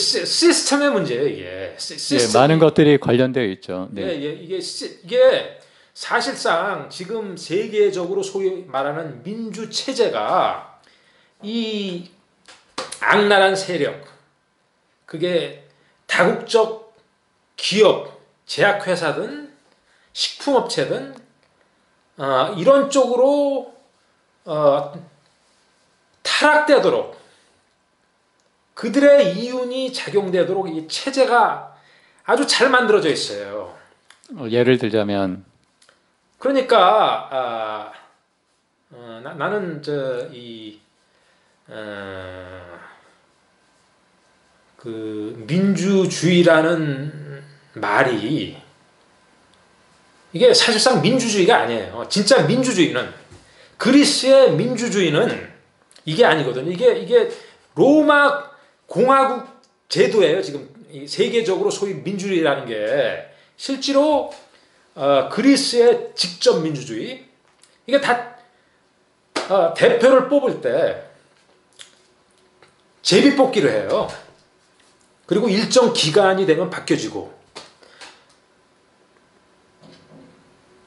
시스템의 문제예요, 이게. 예, 많은 것들이 관련되어 있죠. 네. 예, 이게 사실상 지금 세계적으로 소위 말하는 민주 체제가 이 악랄한 세력, 그게 다국적 기업, 제약회사든 식품업체든 이런 쪽으로 타락되도록, 그들의 이윤이 작용되도록 이 체제가 아주 잘 만들어져 있어요. 예를 들자면 그러니까 나는 그 민주주의라는 말이 이게 사실상 민주주의가 아니에요. 진짜 민주주의는, 그리스의 민주주의는 이게 아니거든요. 이게 로마 공화국 제도예요. 지금 세계적으로 소위 민주주의라는 게 실제로 그리스의 직접 민주주의, 이게 다 대표를 뽑을 때 제비뽑기를 해요. 그리고 일정 기간이 되면 바뀌어지고.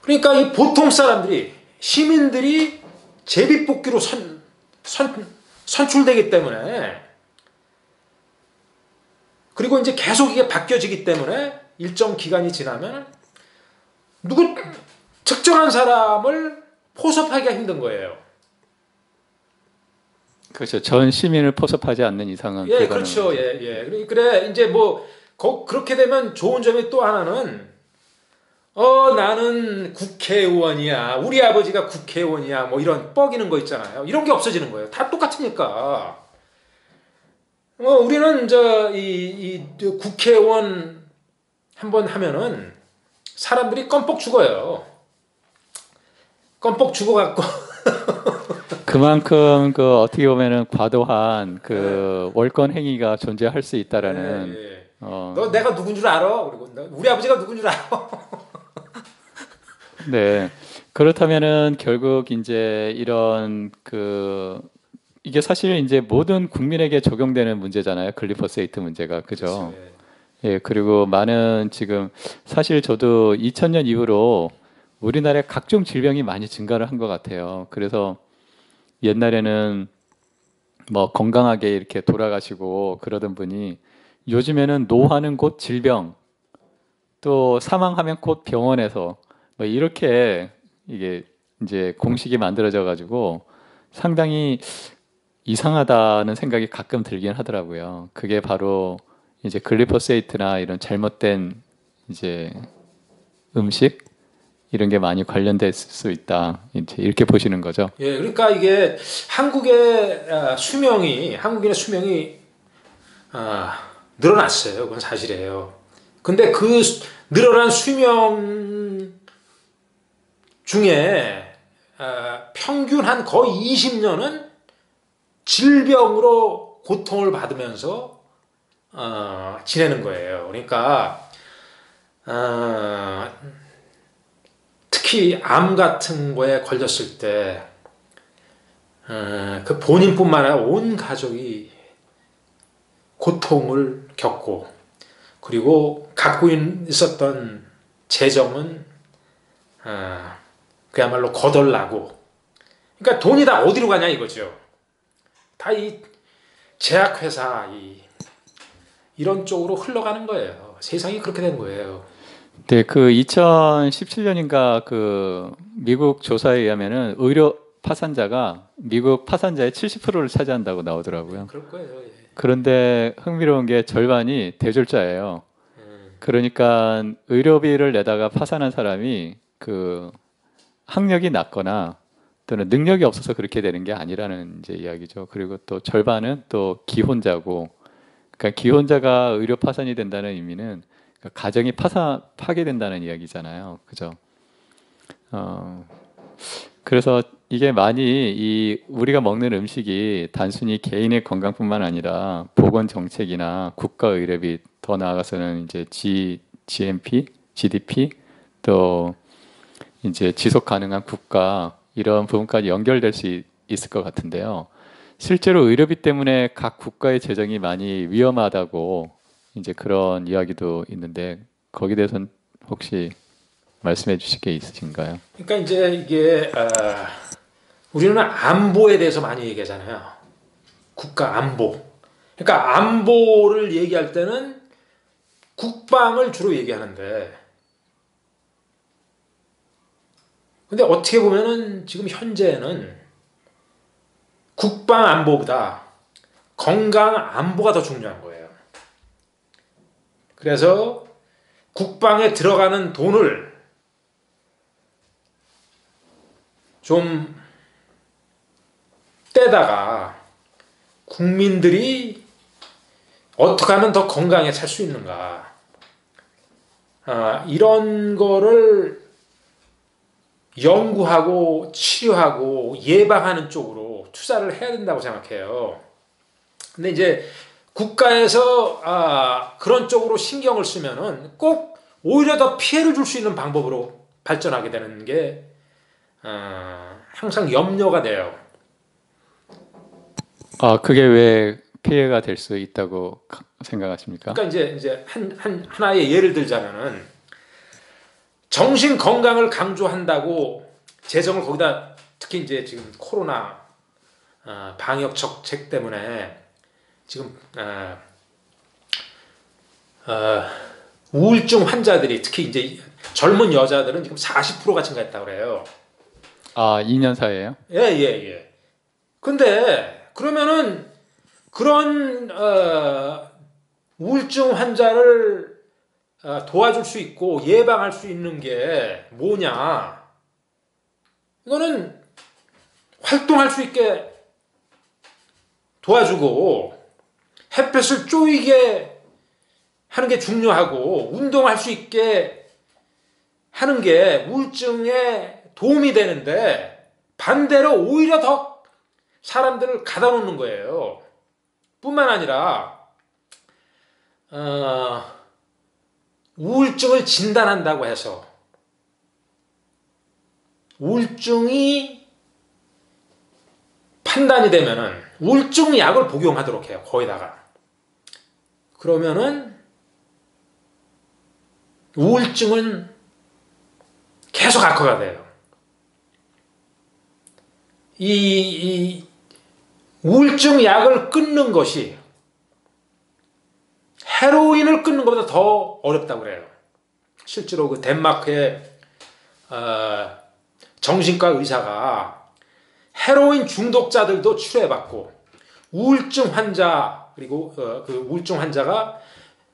그러니까 이 보통 사람들이, 시민들이 제비뽑기로 선출되기 때문에, 그리고 이제 계속 이게 바뀌어지기 때문에 일정 기간이 지나면 누구 특정한 사람을 포섭하기가 힘든 거예요. 그렇죠. 전 시민을 포섭하지 않는 이상은. 예, 그렇죠. 예. 그래, 이제 그렇게 되면 좋은 점이 또 하나는, 나는 국회의원이야. 우리 아버지가 국회의원이야. 뭐 이런 뻐기는 거 있잖아요. 이런 게 없어지는 거예요. 다 똑같으니까. 우리는 이 국회의원 한번 하면은 사람들이 껌뻑 죽어요. 껌뻑 죽어갖고. 그만큼 어떻게 보면은 과도한 월권 행위가 존재할 수 있다라는. 예. 너 내가 누군 줄 알아? 그리고 우리 아버지가 누군 줄 알아? 네. 그렇다면은 결국 이제 이런 이게 사실 이제 모든 국민에게 적용되는 문제잖아요. 글리포세이트 문제가. 그죠? 그렇죠. 예. 그리고 많은 지금 사실 저도 2000년 이후로 우리나라에 각종 질병이 많이 증가를 한 것 같아요. 그래서 옛날에는 뭐 건강하게 이렇게 돌아가시고 그러던 분이 요즘에는 노화는 곧 질병, 또 사망하면 곧 병원에서 뭐 이렇게 이게 이제 공식이 만들어져 가지고 상당히 이상하다는 생각이 가끔 들긴 하더라고요. 그게 바로 이제 글리포세이트나 이런 잘못된 이제 음식 이런 게 많이 관련될 수 있다. 이제 이렇게 보시는 거죠. 예, 그러니까 이게 한국인의 수명이 늘어났어요. 그건 사실이에요. 근데 그 늘어난 수명 중에 평균 한 거의 20년은 질병으로 고통을 받으면서 지내는 거예요. 그러니까 특히 암 같은 거에 걸렸을 때 그 본인뿐만 아니라 온 가족이 고통을 겪고, 그리고 갖고 있었던 재정은 그야말로 거덜나고, 그러니까 돈이 다 어디로 가냐 이거죠. 다 이 제약회사 이런 쪽으로 흘러가는 거예요. 세상이 그렇게 된 거예요. 네, 2017년인가 미국 조사에 의하면은 의료 파산자가 미국 파산자의 70%를 차지한다고 나오더라고요. 그럴 거예요. 예. 그런데 흥미로운 게 절반이 대졸자예요. 그러니까 의료비를 내다가 파산한 사람이 학력이 낮거나 또는 능력이 없어서 그렇게 되는 게 아니라는 이제 이야기죠. 그리고 또 절반은 또 기혼자고, 그러니까 기혼자가 의료 파산이 된다는 의미는 가정이 파괴된다는 이야기잖아요. 그죠? 그래서 이게 많이 우리가 먹는 음식이 단순히 개인의 건강뿐만 아니라 보건 정책이나 국가 의료비, 더 나아가서는 이제 GMP, GDP, 또 이제 지속 가능한 국가, 이런 부분까지 연결될 수 있을 것 같은데요. 실제로 의료비 때문에 각 국가의 재정이 많이 위험하다고 이제 그런 이야기도 있는데 거기에 대해서는 혹시 말씀해 주실 게 있으신가요? 그러니까 이제 이게 우리는 안보에 대해서 많이 얘기하잖아요. 국가 안보. 그러니까 안보를 얘기할 때는 국방을 주로 얘기하는데, 근데 어떻게 보면은 지금 현재는 국방 안보보다 건강 안보가 더 중요한 거예요. 그래서 국방에 들어가는 돈을 좀 떼다가 국민들이 어떻게 하면 더 건강에 살 수 있는가, 이런 거를 연구하고 치료하고 예방하는 쪽으로 투자를 해야 된다고 생각해요. 근데 이제 국가에서 그런 쪽으로 신경을 쓰면은 꼭 오히려 더 피해를 줄 수 있는 방법으로 발전하게 되는 게 항상 염려가 돼요. 그게 왜 피해가 될 수 있다고 생각하십니까? 그러니까 이제 하나의 예를 들자면은 정신 건강을 강조한다고 재정을 거기다, 특히 이제 지금 코로나 방역 정책 때문에 지금 우울증 환자들이, 특히 이제 젊은 여자들은 지금 40%가 증가했다고 그래요. 2년 사이에요? 예. 근데 그러면은 그런 우울증 환자를 도와줄 수 있고 예방할 수 있는 게 뭐냐? 이거는 활동할 수 있게 도와주고 햇볕을 쬐게 하는 게 중요하고 운동할 수 있게 하는 게 우울증에 도움이 되는데, 반대로 오히려 더 사람들을 가다 놓는 거예요. 뿐만 아니라 우울증을 진단한다고 해서 우울증이 판단이 되면은 우울증 약을 복용하도록 해요. 거기다가. 그러면은 우울증은 계속 악화가 돼요. 이 우울증 약을 끊는 것이 헤로인을 끊는 것보다 더 어렵다고 그래요. 실제로 그 덴마크의 정신과 의사가 헤로인 중독자들도 치료해봤고, 우울증 환자, 그리고 그 우울증 환자가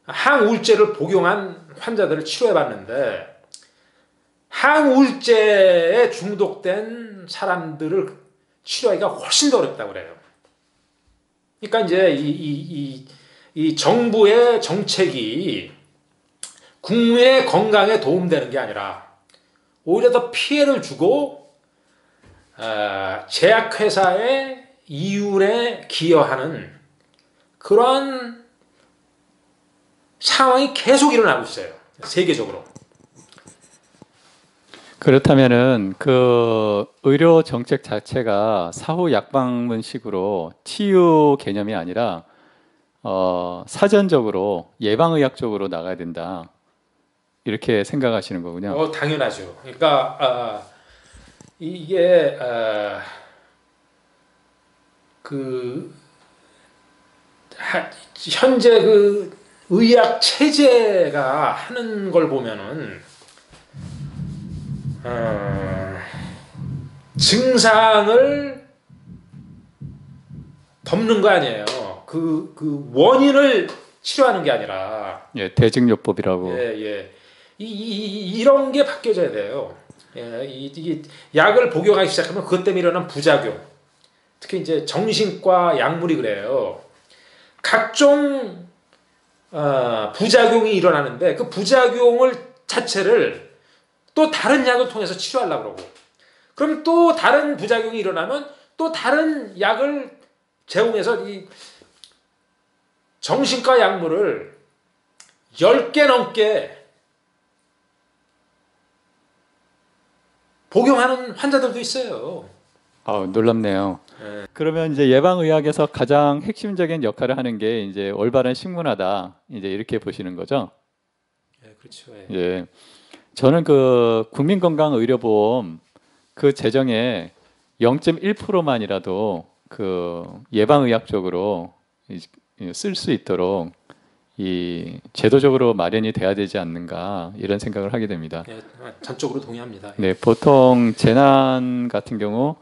항우울제를 복용한 환자들을 치료해봤는데, 항우울제에 중독된 사람들을 치료하기가 훨씬 더 어렵다고 그래요. 그러니까 이제 이 정부의 정책이 국민의 건강에 도움되는 게 아니라 오히려 더 피해를 주고 제약회사의 이윤에 기여하는 그런 상황이 계속 일어나고 있어요. 세계적으로. 그렇다면은 그 의료 정책 자체가 사후 약방문식으로 치유 개념이 아니라 사전적으로 예방의학적으로 나가야 된다. 이렇게 생각하시는 거군요. 당연하죠. 그러니까 이게 그 현재 그 의학 체제가 하는 걸 보면은 증상을 덮는 거 아니에요. 그 원인을 치료하는 게 아니라, 예, 대증요법이라고. 예. 이런 게 바뀌어져야 돼요. 예, 이게 약을 복용하기 시작하면 그것 때문에 일어난 부작용, 특히 이제 정신과 약물이 그래요. 각종 부작용이 일어나는데 그 부작용을 자체를 또 다른 약을 통해서 치료하려고 그러고, 그럼 또 다른 부작용이 일어나면 또 다른 약을 제공해서 이 정신과 약물을 10개 넘게 복용하는 환자들도 있어요. 놀랍네요. 예, 그러면 이제 예방의학에서 가장 핵심적인 역할을 하는 게 이제 올바른 식문화다. 이제 이렇게 보시는 거죠? 예, 그렇죠. 예. 예. 저는 그 국민건강의료보험 그 재정에 0.1%만이라도 그 예방의학적으로 쓸 수 있도록 이 제도적으로 마련이 돼야 되지 않는가 이런 생각을 하게 됩니다. 예, 전적으로 동의합니다. 예. 네, 보통 재난 같은 경우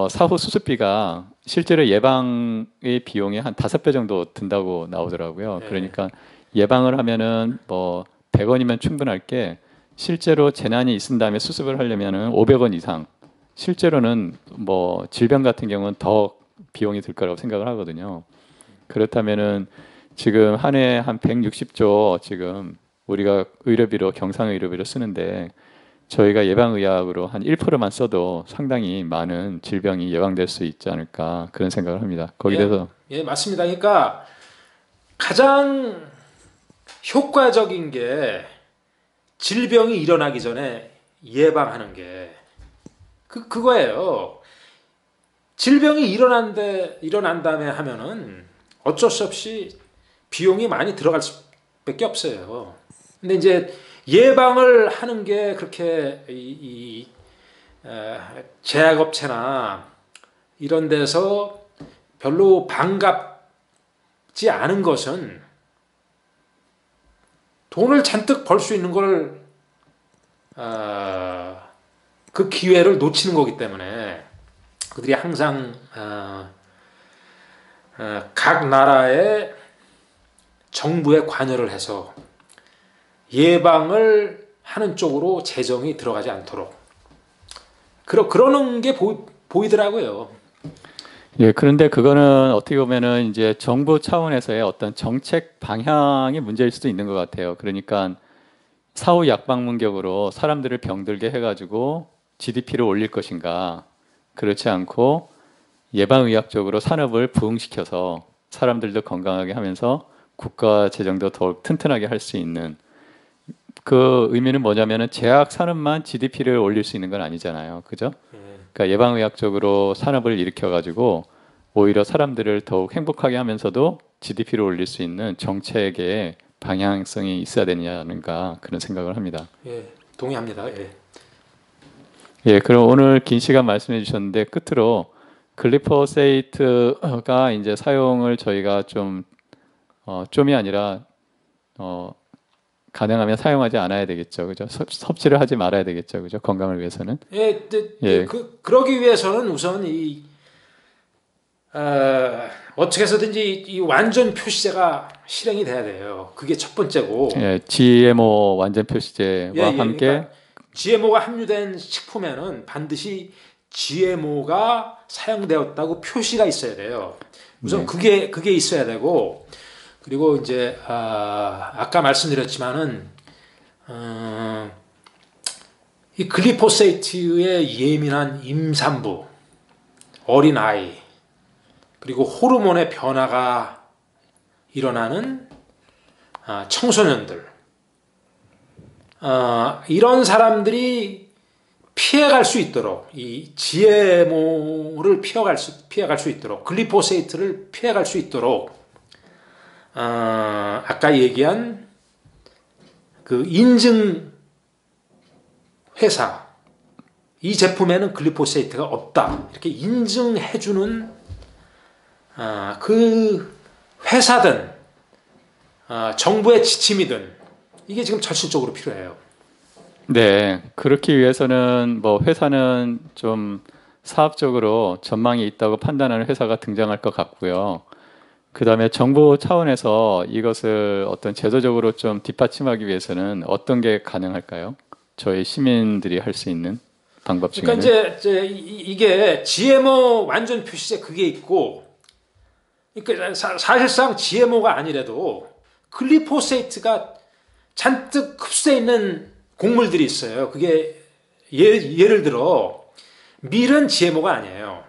사후 수술비가 실제로 예방의 비용이 한 5배 정도 든다고 나오더라고요. 예. 그러니까 예방을 하면은 뭐 100원이면 충분할 게 실제로 재난이 있은 다음에 수습을 하려면은 500원 이상. 실제로는 뭐 질병 같은 경우는 더 비용이 들 거라고 생각을 하거든요. 그렇다면은 지금 한 해 한 160조 지금 우리가 의료비로 경상의료비로 쓰는데 저희가 예방의학으로 한 1%만 써도 상당히 많은 질병이 예방될 수 있지 않을까 그런 생각을 합니다. 거기에 대해서 예, 맞습니다. 그러니까 가장 효과적인 게 질병이 일어나기 전에 예방하는 게 그거예요. 질병이 일어난 다음에 하면은 어쩔 수 없이 비용이 많이 들어갈 수밖에 없어요. 근데 이제 예방을 하는 게 그렇게 제약업체나 이런 데서 별로 반갑지 않은 것은 돈을 잔뜩 벌 수 있는 걸 그 기회를 놓치는 거기 때문에 그들이 항상 각 나라의 정부에 관여를 해서 예방을 하는 쪽으로 재정이 들어가지 않도록 그러는 게 보이더라고요. 예, 그런데 그거는 어떻게 보면은 이제 정부 차원에서의 어떤 정책 방향이 문제일 수도 있는 것 같아요. 그러니까 사후 약방문격으로 사람들을 병들게 해가지고 GDP를 올릴 것인가, 그렇지 않고 예방의학적으로 산업을 부흥시켜서 사람들도 건강하게 하면서 국가 재정도 더욱 튼튼하게 할 수 있는 그 의미는 뭐냐면은 제약 산업만 GDP를 올릴 수 있는 건 아니잖아요. 그죠? 그러니까 예방의학적으로 산업을 일으켜가지고 오히려 사람들을 더욱 행복하게 하면서도 GDP를 올릴 수 있는 정책의 방향성이 있어야 되냐는가 그런 생각을 합니다. 예, 동의합니다. 예. 예, 그럼 오늘 긴 시간 말씀해 주셨는데 끝으로 글리포세이트가 이제 사용을 저희가 좀이 아니라 가능하면 사용하지 않아야 되겠죠, 그죠? 섭취를 하지 말아야 되겠죠, 그죠? 건강을 위해서는. 예, 예. 그러기 위해서는 우선 어떻게 해서든지 이 완전 표시제가 실행이 돼야 돼요. 그게 첫 번째고. 예, GMO 완전 표시제와 예, 함께 그러니까 GMO가 함유된 식품에는 반드시 GMO가 사용되었다고 표시가 있어야 돼요. 우선 네. 그게 있어야 되고, 그리고 이제 아까 말씀드렸지만은 이 글리포세이트에 예민한 임산부, 어린 아이, 그리고 호르몬의 변화가 일어나는 청소년들, 이런 사람들이 피해갈 수 있도록 이 GMO를 피해갈 수 있도록 글리포세이트를 피해갈 수 있도록 아까 얘기한 그 인증 회사 이 제품에는 글리포세이트가 없다 이렇게 인증해주는 그 회사든 정부의 지침이든 이게 지금 절실적으로 필요해요. 네, 그렇기 위해서는 뭐 회사는 좀 사업적으로 전망이 있다고 판단하는 회사가 등장할 것 같고요. 그 다음에 정부 차원에서 이것을 어떤 제도적으로 좀 뒷받침하기 위해서는 어떤 게 가능할까요? 저희 시민들이 할 수 있는 방법 그러니까 중에는? 이제 이게 GMO 완전 표시제 그게 있고, 그러니까 사실상 GMO가 아니라도 글리포세이트가 잔뜩 흡수돼 있는 곡물들이 있어요. 그게 예를 들어 밀은 GMO가 아니에요.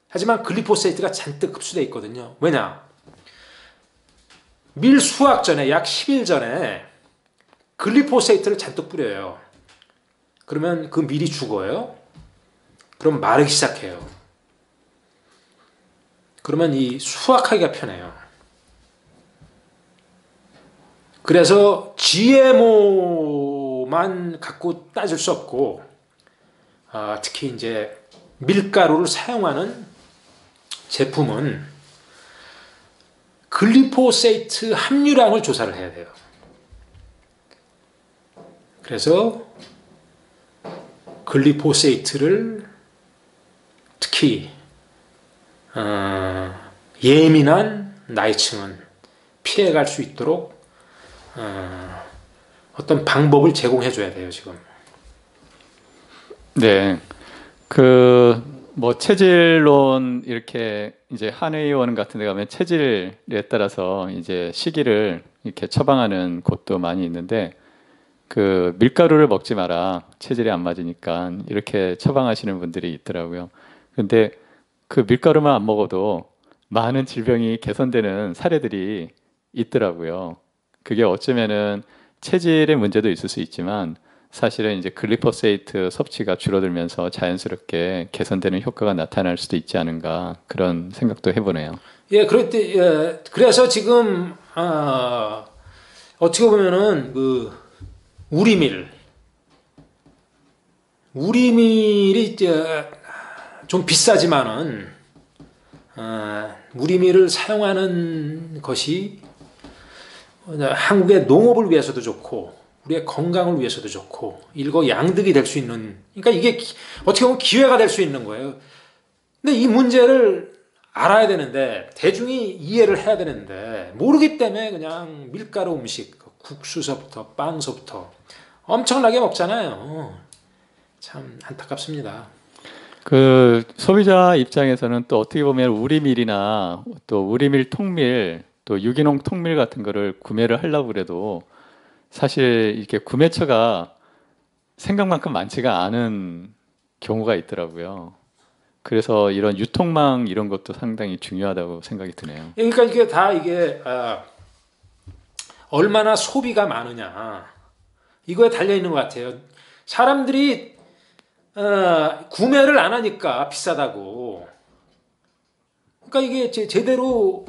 하지만 글리포세이트가 잔뜩 흡수돼 있거든요. 왜냐? 밀 수확 전에 약 10일 전에 글리포세이트를 잔뜩 뿌려요. 그러면 그 밀이 죽어요. 그럼 마르기 시작해요. 그러면 이 수확하기가 편해요. 그래서 GMO만 갖고 따질 수 없고, 특히 이제 밀가루를 사용하는 제품은 글리포세이트 함유량을 조사를 해야 돼요. 그래서 글리포세이트를 특히 예민한 나이층은 피해갈 수 있도록 어떤 방법을 제공해 줘야 돼요, 지금. 네. 그 뭐 체질론 이렇게 이제 한의원 같은 데 가면 체질에 따라서 이제 시기를 이렇게 처방하는 곳도 많이 있는데 그 밀가루를 먹지 마라. 체질이 안 맞으니까 이렇게 처방하시는 분들이 있더라고요. 근데 그 밀가루만 안 먹어도 많은 질병이 개선되는 사례들이 있더라고요. 그게 어쩌면은 체질의 문제도 있을 수 있지만 사실은 이제 글리포세이트 섭취가 줄어들면서 자연스럽게 개선되는 효과가 나타날 수도 있지 않은가 그런 생각도 해보네요. 예, 그래서 지금 어떻게 보면은 그 우리밀이 좀 비싸지만은 우리밀을 사용하는 것이 한국의 농업을 위해서도 좋고 우리의 건강을 위해서도 좋고 일거양득이 될 수 있는, 그러니까 이게 어떻게 보면 기회가 될 수 있는 거예요. 근데 이 문제를 알아야 되는데 대중이 이해를 해야 되는데 모르기 때문에 그냥 밀가루 음식, 국수서부터 빵서부터 엄청나게 먹잖아요. 참 안타깝습니다. 그 소비자 입장에서는 또 어떻게 보면 우리밀이나 또 우리밀 통밀 또 유기농 통밀 같은 거를 구매를 하려고 그래도 사실 이렇게 구매처가 생각만큼 많지가 않은 경우가 있더라고요. 그래서 이런 유통망 이런 것도 상당히 중요하다고 생각이 드네요. 그러니까 이게 다 얼마나 소비가 많으냐 이거에 달려 있는 것 같아요. 사람들이 구매를 안 하니까 비싸다고. 그러니까 이게 제대로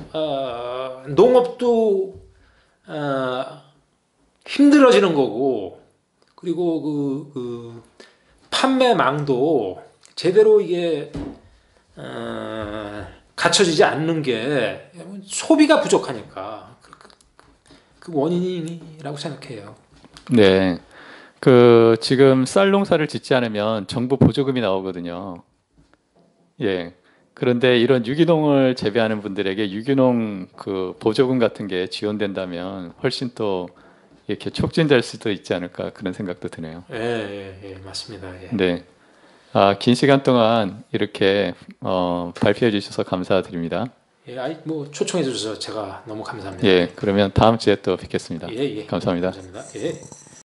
농업도 힘들어지는 거고, 그리고 그 판매망도 제대로 이게 갖춰지지 않는 게 소비가 부족하니까 그 원인이라고 생각해요. 네. 그 지금 쌀 농사를 짓지 않으면 정부 보조금이 나오거든요. 예. 그런데 이런 유기농을 재배하는 분들에게 유기농 그 보조금 같은 게 지원된다면 훨씬 또 이렇게 촉진될 수도 있지 않을까 그런 생각도 드네요. 예, 맞습니다. 예. 네. 긴 시간 동안 이렇게 발표해 주셔서 감사드립니다. 예, 뭐 초청해 주셔서 제가 너무 감사합니다. 예, 그러면 다음 주에 또 뵙겠습니다. 예. 감사합니다. 감사합니다. 예.